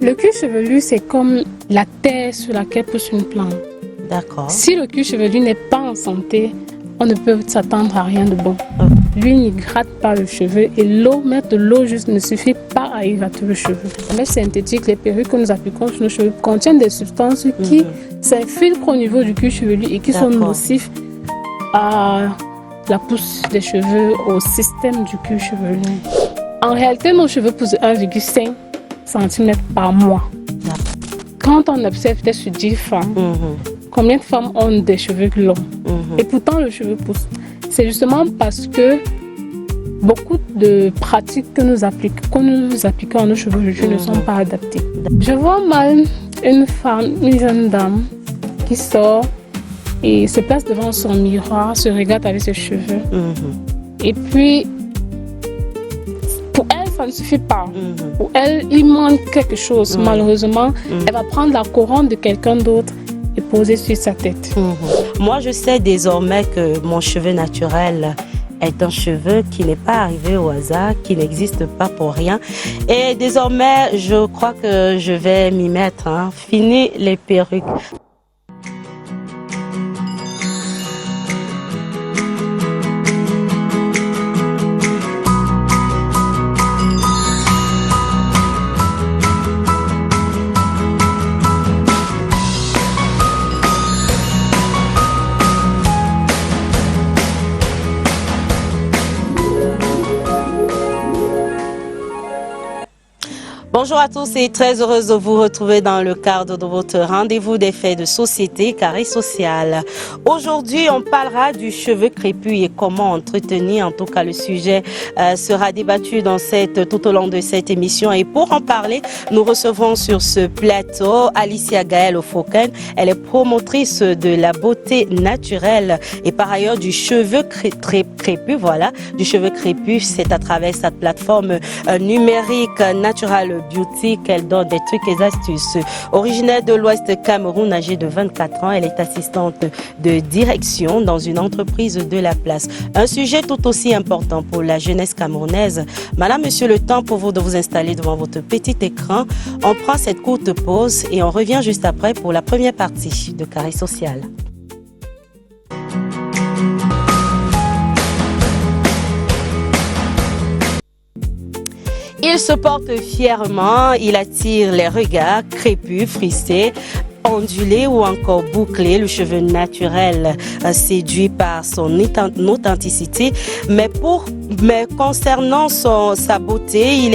Le cuir chevelu, c'est comme la terre sur laquelle pousse une plante. D'accord. Si le cuir chevelu n'est pas en santé, on ne peut s'attendre à rien de bon. Lui ne gratte pas le cheveu et mettre de l'eau juste ne suffit pas à hydrater le cheveu. Les mèches synthétiques, les perruques que nous appliquons sur nos cheveux contiennent des substances qui s'infiltrent au niveau du cuir chevelu et qui sont nocifs à la pousse des cheveux, au système du cuir chevelu. En réalité, nos cheveux poussent de 1,5 cm par mois. Quand on observe peut-être sur 10 femmes, combien de femmes ont des cheveux longs? Et pourtant le cheveu pousse. C'est justement parce que beaucoup de pratiques que nous appliquons à nos cheveux ne sont pas adaptées. Je vois mal une femme, une jeune dame qui sort et se place devant son miroir, se regarde avec ses cheveux. Et puis, pour elle, ça ne suffit pas. Pour elle, il manque quelque chose. Malheureusement, elle va prendre la couronne de quelqu'un d'autre et poser sur sa tête. Moi, je sais désormais que mon cheveu naturel est un cheveu qui n'est pas arrivé au hasard, qui n'existe pas pour rien. Et désormais, je crois que je vais m'y mettre. Fini les perruques. Bonjour à tous et très heureuse de vous retrouver dans le cadre de votre rendez-vous des faits de société Carré Social. Aujourd'hui, on parlera du cheveu crépus et comment entretenir. En tout cas, le sujet sera débattu tout au long de cette émission. Et pour en parler, nous recevons sur ce plateau Alicia Gaël Ofoken. Elle est promotrice de la beauté naturelle et par ailleurs du cheveu crépus. Voilà, du cheveu crépus, c'est à travers cette plateforme numérique Natural Beauty qu'elle donne des trucs et astuces. Originaire de l'Ouest Cameroun, âgée de 24 ans, elle est assistante de direction dans une entreprise de la place. Un sujet tout aussi important pour la jeunesse camerounaise. Madame, monsieur, le temps pour vous de vous installer devant votre petit écran. On prend cette courte pause et on revient juste après pour la première partie de Carré Social. Il se porte fièrement, il attire les regards crépus, frisés, ondulé ou encore bouclé, le cheveu naturel séduit par son authenticité. Mais concernant sa beauté,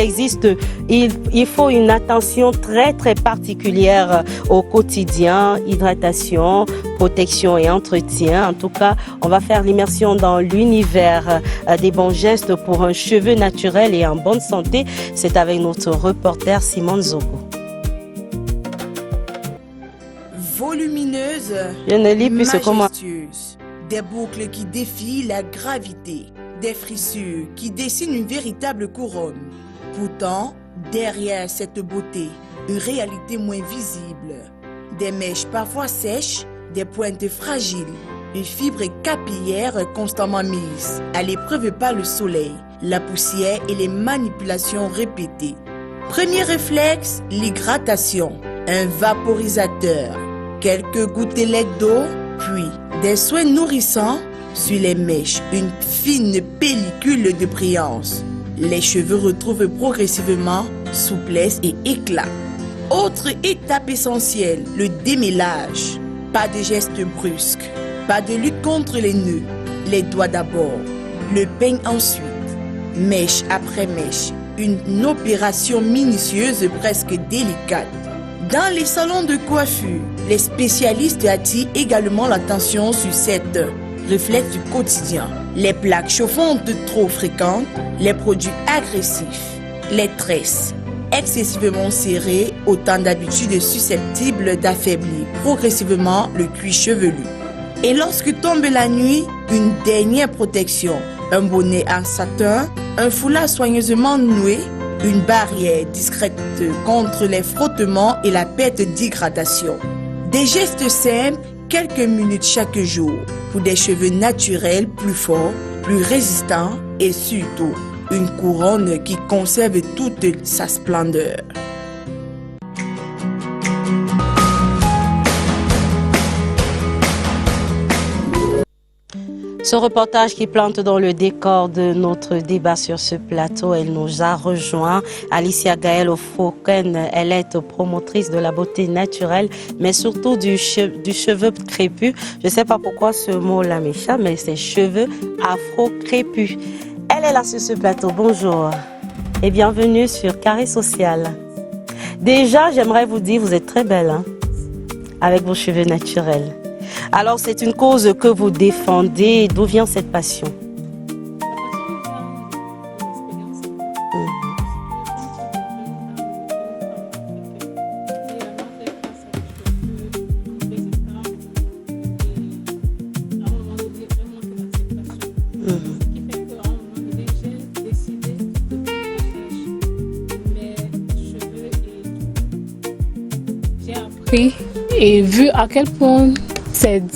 il faut une attention très particulière au quotidien, hydratation, protection et entretien. En tout cas, on va faire l'immersion dans l'univers des bons gestes pour un cheveu naturel et en bonne santé. C'est avec notre reporter Simone Zogo. Volumineuse, majestueuse, des boucles qui défient la gravité, des frissures qui dessinent une véritable couronne. Pourtant, derrière cette beauté, une réalité moins visible. Des mèches parfois sèches, des pointes fragiles, une fibre capillaire constamment mise à l'épreuve par le soleil, la poussière et les manipulations répétées. Premier réflexe, l'hydratation, un vaporisateur. Quelques gouttelettes d'eau, puis des soins nourrissants sur les mèches, une fine pellicule de brillance. Les cheveux retrouvent progressivement souplesse et éclat. Autre étape essentielle, le démêlage. Pas de gestes brusques, pas de lutte contre les nœuds. Les doigts d'abord, le peigne ensuite. Mèche après mèche, une opération minutieuse presque délicate. Dans les salons de coiffure, les spécialistes attirent également l'attention sur cette réflexe du quotidien. Les plaques chauffantes trop fréquentes, les produits agressifs, les tresses excessivement serrées, autant d'habitudes susceptibles d'affaiblir progressivement le cuir chevelu. Et lorsque tombe la nuit, une dernière protection, un bonnet en satin, un foulard soigneusement noué, une barrière discrète contre les frottements et la perte d'hydratation. Des gestes simples, quelques minutes chaque jour, pour des cheveux naturels plus forts, plus résistants et surtout une couronne qui conserve toute sa splendeur. Ce reportage qui plante dans le décor de notre débat sur ce plateau, elle nous a rejoint. Alicia Gaël Ofroken, elle est promotrice de la beauté naturelle, mais surtout du cheveu crépus. Je ne sais pas pourquoi ce mot-là m'échappe, mais c'est cheveux afro-crépus. Elle est là sur ce plateau. Bonjour et bienvenue sur Carré Social. Déjà, j'aimerais vous dire, vous êtes très belle, hein, avec vos cheveux naturels. Alors, c'est une cause que vous défendez. D'où vient cette passion? Et vu à quel point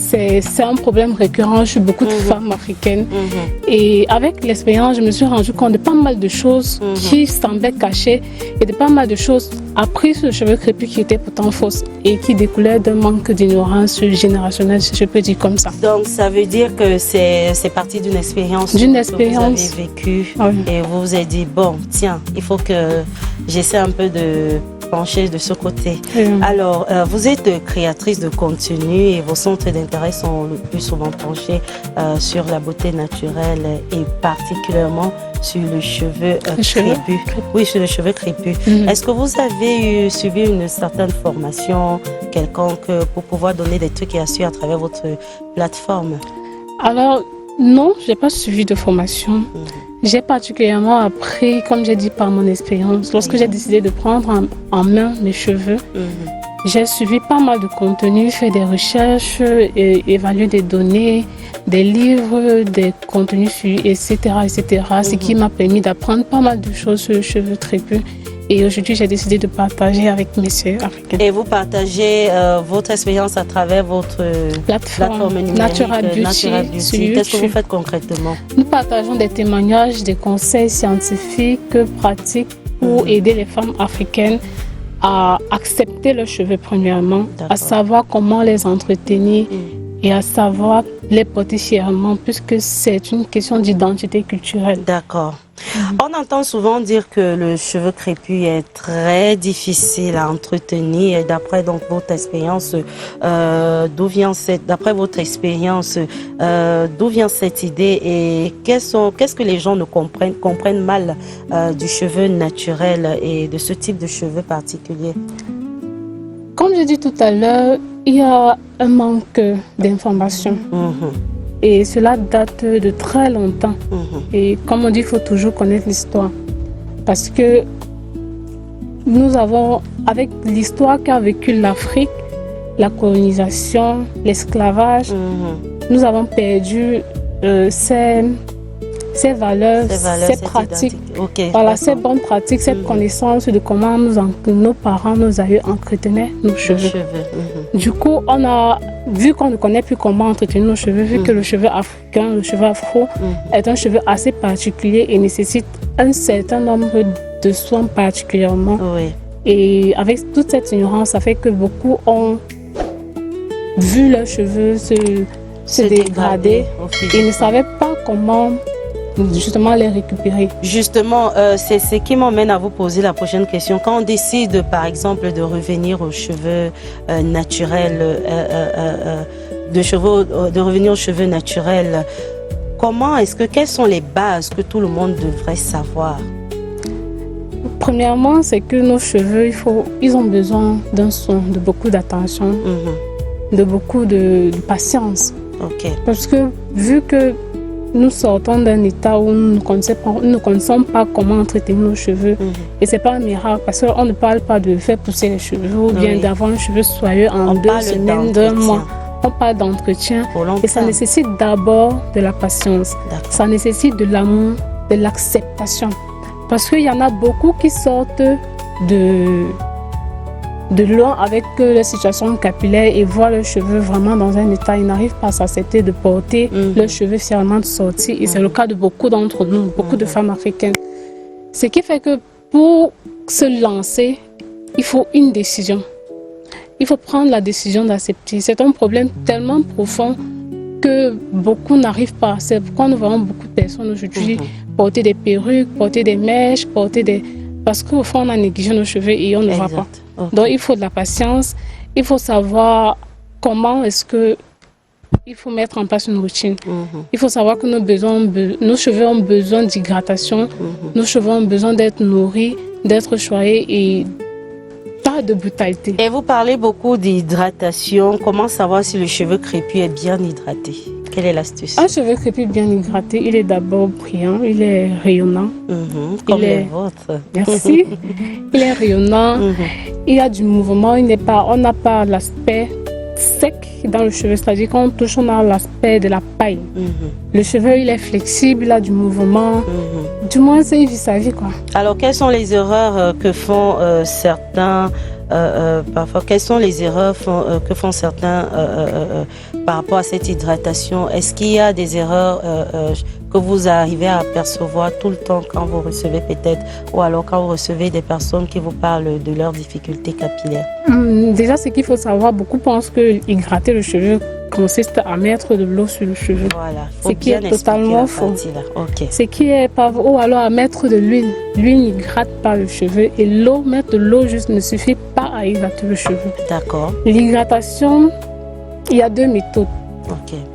c'est un problème récurrent chez beaucoup de femmes africaines. Et avec l'expérience, je me suis rendu compte de pas mal de choses qui semblaient cachées et de pas mal de choses apprises sur le cheveu crépus qui étaient pourtant fausses et qui découlaient d'un manque d'ignorance générationnelle, si je peux dire comme ça. Donc ça veut dire que c'est parti d'une expérience que vous avez vécue et vous vous êtes dit, bon, tiens, il faut que j'essaie un peu de pencher de ce côté. Alors, vous êtes créatrice de contenu et vos centres d'intérêt sont le plus souvent penchés sur la beauté naturelle et particulièrement sur le cheveu crépus. Oui, sur le cheveu crépus. Est-ce que vous avez suivi une certaine formation quelconque pour pouvoir donner des trucs et astuces à travers votre plateforme? Alors, non, je n'ai pas suivi de formation. J'ai particulièrement appris, comme j'ai dit, par mon expérience. Lorsque j'ai décidé de prendre en main mes cheveux, j'ai suivi pas mal de contenu, fait des recherches, évalué des données, des livres, des contenus, etc. Ce qui m'a permis d'apprendre pas mal de choses sur les cheveux crépus. Et aujourd'hui, j'ai décidé de partager avec mes sœurs africaines. Et vous partagez votre expérience à travers votre plateforme numérique Natural Beauty. Qu'est-ce que vous faites concrètement? Nous partageons des témoignages, des conseils scientifiques, pratiques pour aider les femmes africaines à accepter leurs cheveux premièrement, à savoir comment les entretenir et à savoir les porter fièrement puisque c'est une question d'identité culturelle. D'accord. On entend souvent dire que le cheveu crépus est très difficile à entretenir. Et d'après donc votre expérience, d'où vient cette idée et qu'est-ce que les gens ne comprennent mal du cheveu naturel et de ce type de cheveux particulier? Comme je dis tout à l'heure, il y a un manque d'informations. Et cela date de très longtemps. Et comme on dit, il faut toujours connaître l'histoire. Parce que nous avons, avec l'histoire qu'a vécu l'Afrique, la colonisation, l'esclavage, nous avons perdu ces valeurs, ces pratiques, ces bonnes pratiques, cette connaissance de comment nos parents, nos aïeux entretenaient nos cheveux. Du coup, on a vu qu'on ne connaît plus comment entretenir nos cheveux, vu que le cheveu africain, le cheveu afro, est un cheveu assez particulier et nécessite un certain nombre de soins particulièrement. Et avec toute cette ignorance, ça fait que beaucoup ont vu leurs cheveux se dégrader et ne savaient pas comment justement les récupérer. Justement, c'est ce qui m'emmène à vous poser la prochaine question. Quand on décide par exemple de revenir aux cheveux naturels, de revenir aux cheveux naturels, quelles sont les bases que tout le monde devrait savoir? Premièrement, c'est que nos cheveux, ils ont besoin d'un soin, de beaucoup d'attention, de beaucoup de patience. Parce que vu que nous sortons d'un état où nous ne connaissons pas comment entretenir nos cheveux. Et ce n'est pas un miracle parce qu'on ne parle pas de faire pousser les cheveux ou bien d'avoir un cheveu soyeux en 2 semaines, 2 mois. On parle d'entretien et ça nécessite d'abord de la patience. Ça nécessite de l'amour, de l'acceptation. Parce qu'il y en a beaucoup qui sortent de loin avec la situation capillaire et voient leurs cheveux vraiment dans un état, ils n'arrivent pas à s'accepter de porter leurs cheveux fièrement de sortie. Et c'est le cas de beaucoup d'entre nous, beaucoup de femmes africaines. Ce qui fait que pour se lancer, il faut une décision. Il faut prendre la décision d'accepter. C'est un problème tellement profond que beaucoup n'arrivent pas. C'est pourquoi nous voyons beaucoup de personnes aujourd'hui porter des perruques, porter des mèches, parce qu'au fond, on a négligé nos cheveux et on ne voit pas. Donc, il faut de la patience. Il faut savoir comment est-ce que il faut mettre en place une routine. Il faut savoir que nos cheveux ont besoin d'hydratation. Nos cheveux ont besoin d'être nourris, d'être choyés et pas de brutalité. Et vous parlez beaucoup d'hydratation. Comment savoir si le cheveu crépus est bien hydraté? Quelle est l'astuce? Un cheveu crépus bien hydraté, il est d'abord brillant, il est rayonnant. Comme les vôtres. Merci. Il est rayonnant, il y a du mouvement, on n'a pas l'aspect sec dans le cheveu, c'est-à-dire quand on touche, on a l'aspect de la paille. Le cheveu, il est flexible, il a du mouvement. Du moins, il vit sa vie, quoi. Alors, quelles sont les erreurs que font certains parfois? Quelles sont les erreurs que font certains par rapport à cette hydratation? Est-ce qu'il y a des erreurs que vous arrivez à apercevoir tout le temps quand vous recevez peut-être, ou alors quand vous recevez des personnes qui vous parlent de leurs difficultés capillaires? Déjà, ce qu'il faut savoir, beaucoup pensent que hydrater le cheveu consiste à mettre de l'eau sur le cheveu. Voilà, ce qui est totalement faux. Ce qui est pas vrai. Ou alors à mettre de l'huile. L'huile n'hydrate pas le cheveu et mettre de l'eau juste ne suffit pas à hydrater le cheveu. D'accord. L'hydratation, il y a deux méthodes.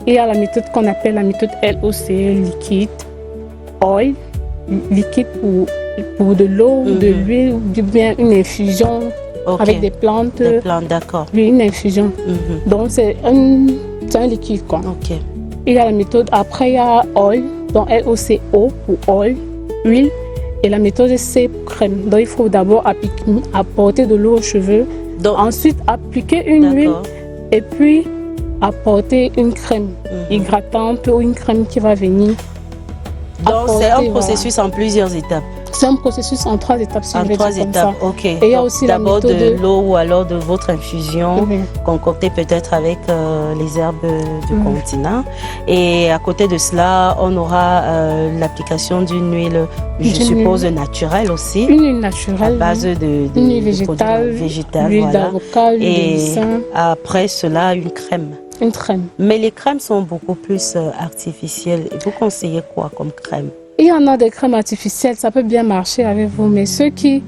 Il y a la méthode qu'on appelle la méthode LOC, liquide, oil, liquide pour de l'eau, de l'huile, ou bien une infusion avec des plantes. Des plantes, d'accord. Oui, une infusion. Donc c'est un liquide, quoi. Il y a la méthode, après il y a oil, donc LOCO pour oil, huile, et la méthode c'est crème. Donc il faut d'abord apporter de l'eau aux cheveux, donc, ensuite appliquer une huile, et puis apporter une crème hydratante ou une crème qui va venir. Donc c'est un processus en plusieurs étapes. C'est un processus en 3 étapes. Si en 3 étapes, ok. Et il y a aussi d'abord de l'eau ou alors de votre infusion concoctée peut-être avec les herbes du continent. Et à côté de cela, on aura l'application d'une huile, je suppose, naturelle aussi. Une huile naturelle. À base de huile végétale, l'huile d'avocat, et après cela, une crème. Une crème. Mais les crèmes sont beaucoup plus artificielles. Vous conseillez quoi comme crème? Il y en a des crèmes artificielles, ça peut bien marcher avec vous, mais ceux qui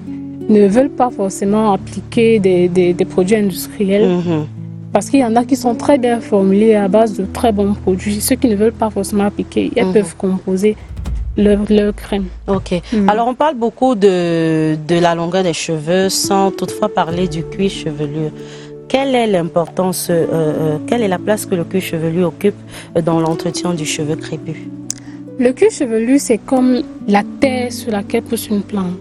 ne veulent pas forcément appliquer des produits industriels, parce qu'il y en a qui sont très bien formulés à base de très bons produits, ceux qui ne veulent pas forcément appliquer, ils peuvent composer leur crème. Ok. Alors on parle beaucoup de la longueur des cheveux sans toutefois parler du cuir chevelu. Quelle est l'importance, quelle est la place que le cuir chevelu occupe dans l'entretien du cheveu crépus? Le cuir chevelu, c'est comme la terre sur laquelle pousse une plante.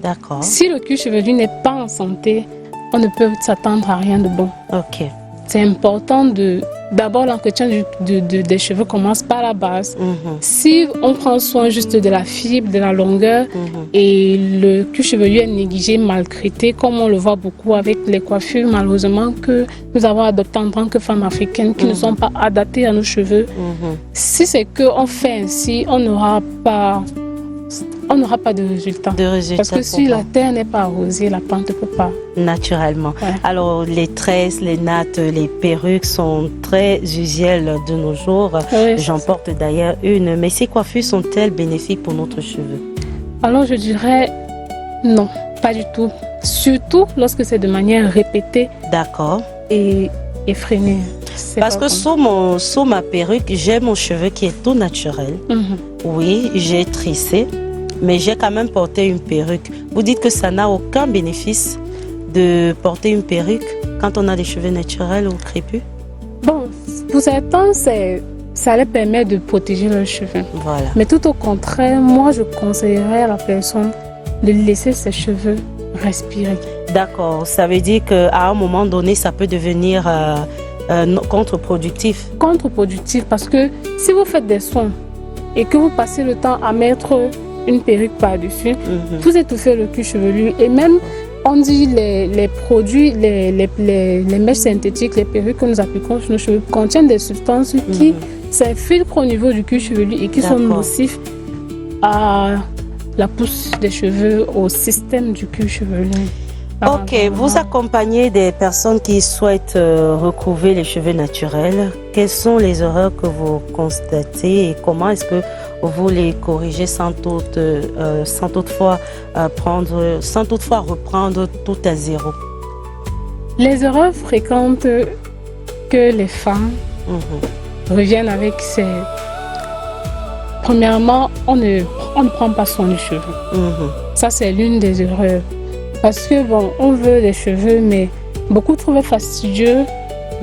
D'accord. Si le cuir chevelu n'est pas en santé, on ne peut s'attendre à rien de bon. Ok. C'est important d'abord l'entretien des cheveux commence par la base. Si on prend soin juste de la fibre, de la longueur, et le cuir chevelu est négligé, maltraité, comme on le voit beaucoup avec les coiffures, malheureusement, que nous avons adoptées en tant que femmes africaines qui ne sont pas adaptées à nos cheveux. Si c'est qu'on fait ainsi, on n'aura pas de résultat. Parce que si la terre n'est pas arrosée, la plante ne peut pas. Naturellement. Ouais. Alors, les tresses, les nattes, les perruques sont très usuelles de nos jours. Oui, j'en porte d'ailleurs une. Mais ces coiffures sont-elles bénéfiques pour notre cheveu? Alors, je dirais non, pas du tout. Surtout lorsque c'est de manière répétée. D'accord. Et effrénée. Parce que sous ma perruque, j'ai mon cheveu qui est tout naturel. Oui, j'ai tressé. Mais j'ai quand même porté une perruque. Vous dites que ça n'a aucun bénéfice de porter une perruque quand on a des cheveux naturels ou crépus? Bon, pour certains, ça leur permet de protéger leurs cheveux. Voilà. Mais tout au contraire, moi, je conseillerais à la personne de laisser ses cheveux respirer. D'accord. Ça veut dire qu'à un moment donné, ça peut devenir contre-productif? Contre-productif parce que si vous faites des soins et que vous passez le temps à mettre une perruque par-dessus, vous étouffez le cuir chevelu. Et même, on dit les produits, les mèches synthétiques, les perruques que nous appliquons sur nos cheveux contiennent des substances qui s'infiltrent au niveau du cuir chevelu et qui sont nocifs à la pousse des cheveux, au système du cuir chevelu. Ok, vous accompagnez des personnes qui souhaitent recouvrer les cheveux naturels. Quelles sont les erreurs que vous constatez et comment est-ce que vous les corrigez sans toutefois reprendre tout à zéro? Les erreurs fréquentes que les femmes reviennent avec, c'est premièrement, on ne prend pas soin du cheveu. Ça, c'est l'une des erreurs. Parce que bon, on veut des cheveux, mais beaucoup trouvent fastidieux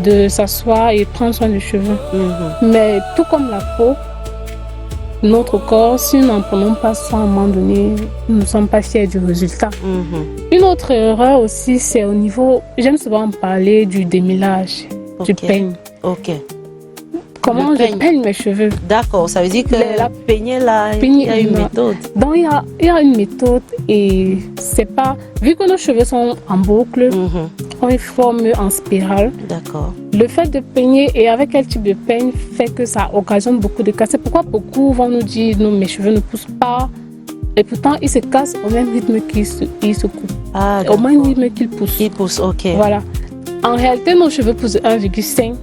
de s'asseoir et prendre soin des cheveux. Mais tout comme la peau, notre corps, si nous n'en prenons pas soin à un moment donné, nous ne sommes pas fiers du résultat. Une autre erreur aussi, c'est au niveau, j'aime souvent parler du démêlage, du peigne. Ok. Comment je peigne mes cheveux? D'accord, ça veut dire que la peigner là, il y a une méthode. Donc il y a une méthode et c'est pas, vu que nos cheveux sont en boucle, on les forme en spirale. D'accord. Le fait de peigner et avec quel type de peigne fait que ça occasionne beaucoup de cas. C'est pourquoi beaucoup vont nous dire non, mes cheveux ne poussent pas. Et pourtant, ils se cassent au même rythme qu'ils se coupent. Ah, au même rythme qu'ils poussent. Ils poussent, ok. Voilà. En réalité, nos cheveux poussent de 1,5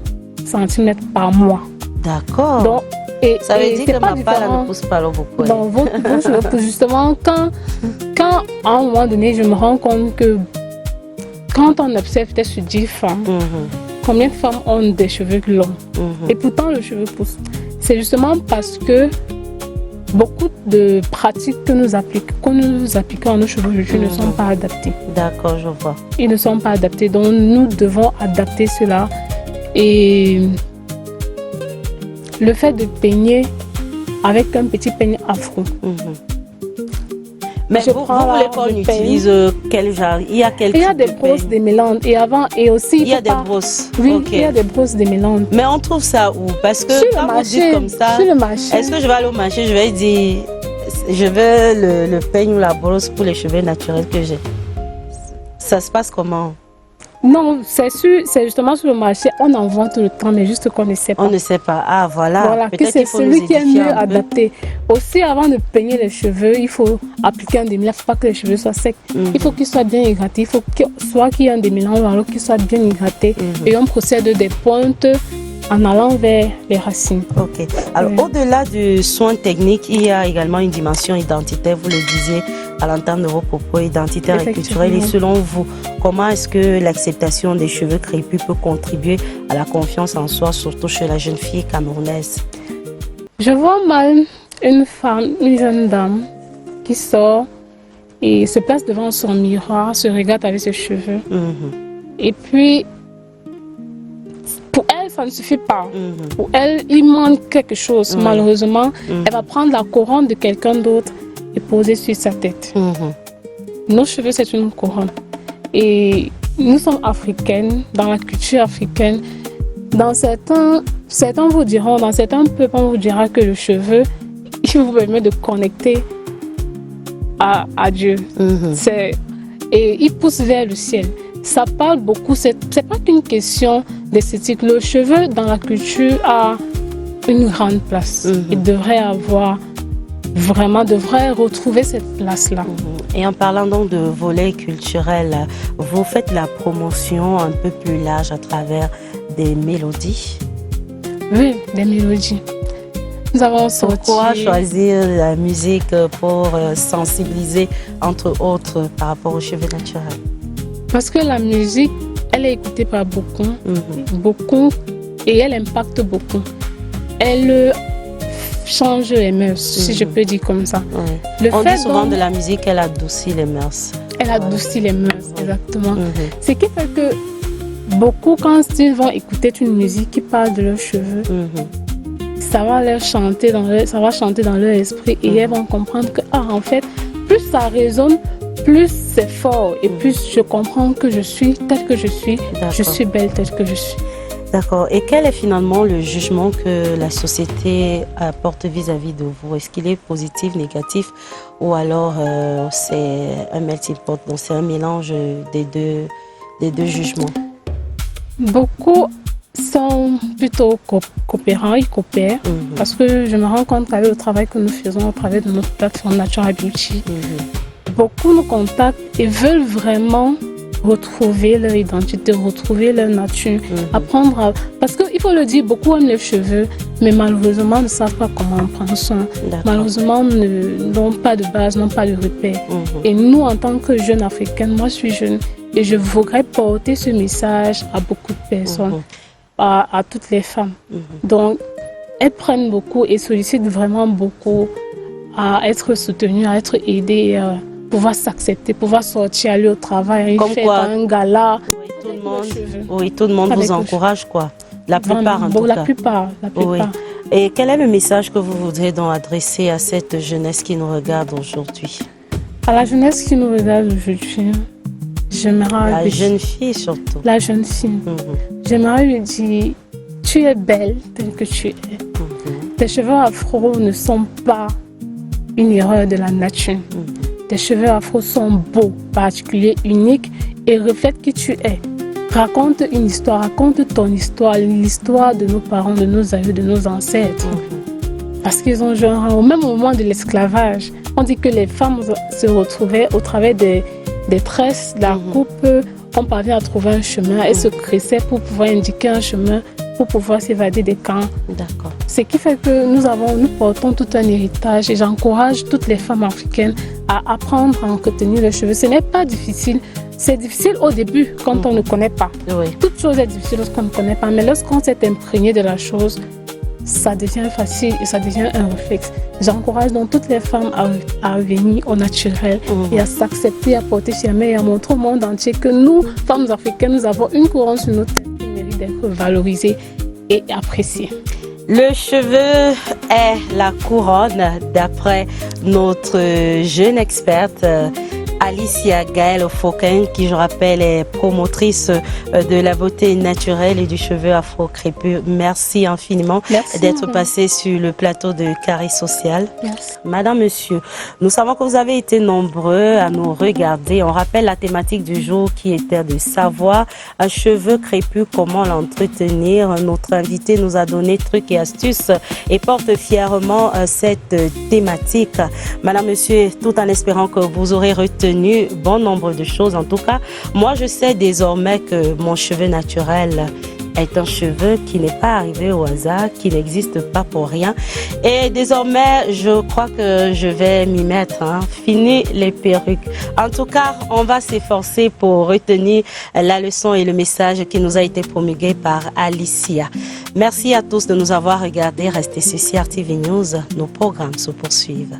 cm par mois. D'accord. Donc, ça veut dire que ma pâle ne pousse pas beaucoup. Donc, vos cheveux poussent justement quand à un moment donné, je me rends compte que quand on observe peut-être sur 10 femmes, combien de femmes ont des cheveux longs et pourtant le cheveu pousse. C'est justement parce que beaucoup de pratiques que nous appliquons à nos cheveux ne sont pas adaptées. D'accord, je vois. Ils ne sont pas adaptés, donc nous devons adapter cela. Et le fait de peigner avec un petit peigne afro. Mais vous voulez qu'on utilise quel genre? Il y a quel type de peigne? Il y a des brosses démêlantes et aussi il y a des brosses. Oui, il y a des brosses démêlantes. Mais on trouve ça où? Parce que sur quand le marché, vous dites comme ça, est-ce que je vais aller au marché, je vais dire je veux le peigne ou la brosse pour les cheveux naturels que j'ai? Ça se passe comment? Non, c'est justement sur le marché, on en vend tout le temps, mais juste qu'on ne sait pas. On ne sait pas. Ah, voilà. Voilà, que c'est celui qui est mieux adapté. Aussi, avant de peigner les cheveux, il faut appliquer un démêlant. Il ne faut pas que les cheveux soient secs. Il faut qu'ils soient bien hydratés. Il faut soit qu'il y ait un démêlant ou alors qu'ils soient bien hydratés. Et on procède des pointes en allant vers les racines. Ok. Alors, au-delà du soin technique, il y a également une dimension identitaire. Vous le disiez à l'entame de vos propos, identitaires et culturels. Et selon vous, comment est-ce que l'acceptation des cheveux crépus peut contribuer à la confiance en soi, surtout chez la jeune fille camerounaise? Je vois mal une femme, une jeune dame qui sort et se place devant son miroir, se regarde avec ses cheveux. Et puis, pour elle, ça ne suffit pas. Pour elle, il manque quelque chose. Malheureusement, elle va prendre la couronne de quelqu'un d'autre et poser sur sa tête. Nos cheveux, c'est une couronne. Et nous sommes africaines, dans la culture africaine. Dans certains vous diront, dans certains peuples, on vous dira que le cheveu, il vous permet de connecter à Dieu. Et il pousse vers le ciel. Ça parle beaucoup, c'est pas qu'une question d'esthétique. Le cheveu dans la culture a une grande place. Il devrait retrouver cette place-là. Et en parlant donc de volet culturel, vous faites la promotion un peu plus large à travers des mélodies? Oui, des mélodies. Nous avons sorti... Pourquoi choisir la musique pour sensibiliser, entre autres, par rapport aux cheveux naturels? Parce que la musique, elle est écoutée par beaucoup, et elle impacte beaucoup. Elle change les mœurs, si je peux dire comme ça. On dit souvent de la musique, elle adoucit les mœurs. Elle adoucit les mœurs, exactement. Ce qui fait que beaucoup, quand ils vont écouter une musique qui parle de leurs cheveux, ça va chanter dans leur esprit et elles vont comprendre que, en fait, plus ça résonne, plus c'est fort et plus je comprends que je suis telle que je suis, je suis belle telle que je suis. D'accord. Et quel est finalement le jugement que la société apporte vis-à-vis de vous? Est-ce qu'il est positif, négatif ou alors c'est un melting pot, donc c'est un mélange des deux jugements? Beaucoup sont plutôt coopérants, ils coopèrent parce que je me rends compte qu'avec le travail que nous faisons au travers de notre plateforme Natural Beauty, beaucoup nous contactent et veulent vraiment retrouver leur identité, retrouver leur nature, apprendre à... Parce qu'il faut le dire, beaucoup aiment les cheveux, mais malheureusement ne savent pas comment en prendre soin. Malheureusement, n'ont pas de base, n'ont pas de repère. Et nous, en tant que jeunes Africaines, moi je suis jeune, et je voudrais porter ce message à beaucoup de personnes, à toutes les femmes. Donc, elles prennent beaucoup et sollicitent vraiment beaucoup à être soutenues, à être aidées, à pouvoir s'accepter, pouvoir sortir, aller au travail, à une fête, à un gala. Tout le monde vous encourage, quoi. La plupart, en tout cas. La plupart. Oui. Et quel est le message que vous voudrez donc adresser à cette jeunesse qui nous regarde aujourd'hui? À la jeunesse qui nous regarde aujourd'hui, j'aimerais... La jeune fille surtout. La jeune fille. J'aimerais lui dire, tu es belle telle que tu es. Tes cheveux afro ne sont pas une erreur de la nature. Tes cheveux afro sont beaux, particuliers, uniques et reflètent qui tu es. Raconte une histoire, raconte ton histoire, l'histoire de nos parents, de nos aïeux, de nos ancêtres. Parce qu'ils ont genre, au même moment de l'esclavage, on dit que les femmes se retrouvaient au travers des tresses, de la coupe, on parvient à trouver un chemin, elles se cressaient pour pouvoir indiquer un chemin, pour pouvoir s'évader des camps. D'accord. Ce qui fait que nous portons tout un héritage et j'encourage toutes les femmes africaines à apprendre à entretenir les cheveux. Ce n'est pas difficile. C'est difficile au début quand on ne connaît pas. Toute chose est difficile lorsqu'on ne connaît pas, mais lorsqu'on s'est imprégné de la chose, ça devient facile et ça devient un réflexe. J'encourage donc toutes les femmes à revenir au naturel et à s'accepter, à porter fièrement et à montrer au monde entier que nous, femmes africaines, nous avons une couronne sur notre tête qui mérite d'être valorisée et appréciée. Le cheveu est la couronne, d'après notre jeune experte Alicia Gaël Fauquin, qui, je rappelle, est promotrice de la beauté naturelle et du cheveu afro-crépus. Merci infiniment d'être passé sur le plateau de Carré Social. Merci. Madame, monsieur, nous savons que vous avez été nombreux à nous regarder. On rappelle la thématique du jour qui était de savoir un cheveu crépus, comment l'entretenir. Notre invité nous a donné trucs et astuces et porte fièrement cette thématique. Madame, monsieur, tout en espérant que vous aurez retenu bon nombre de choses. En tout cas, moi, je sais désormais que mon cheveu naturel est un cheveu qui n'est pas arrivé au hasard, qui n'existe pas pour rien. Et désormais, je crois que je vais m'y mettre. Fini les perruques. En tout cas, on va s'efforcer pour retenir la leçon et le message qui nous a été promulgué par Alicia. Merci à tous de nous avoir regardés. Restez sur CRTV News. Nos programmes se poursuivent.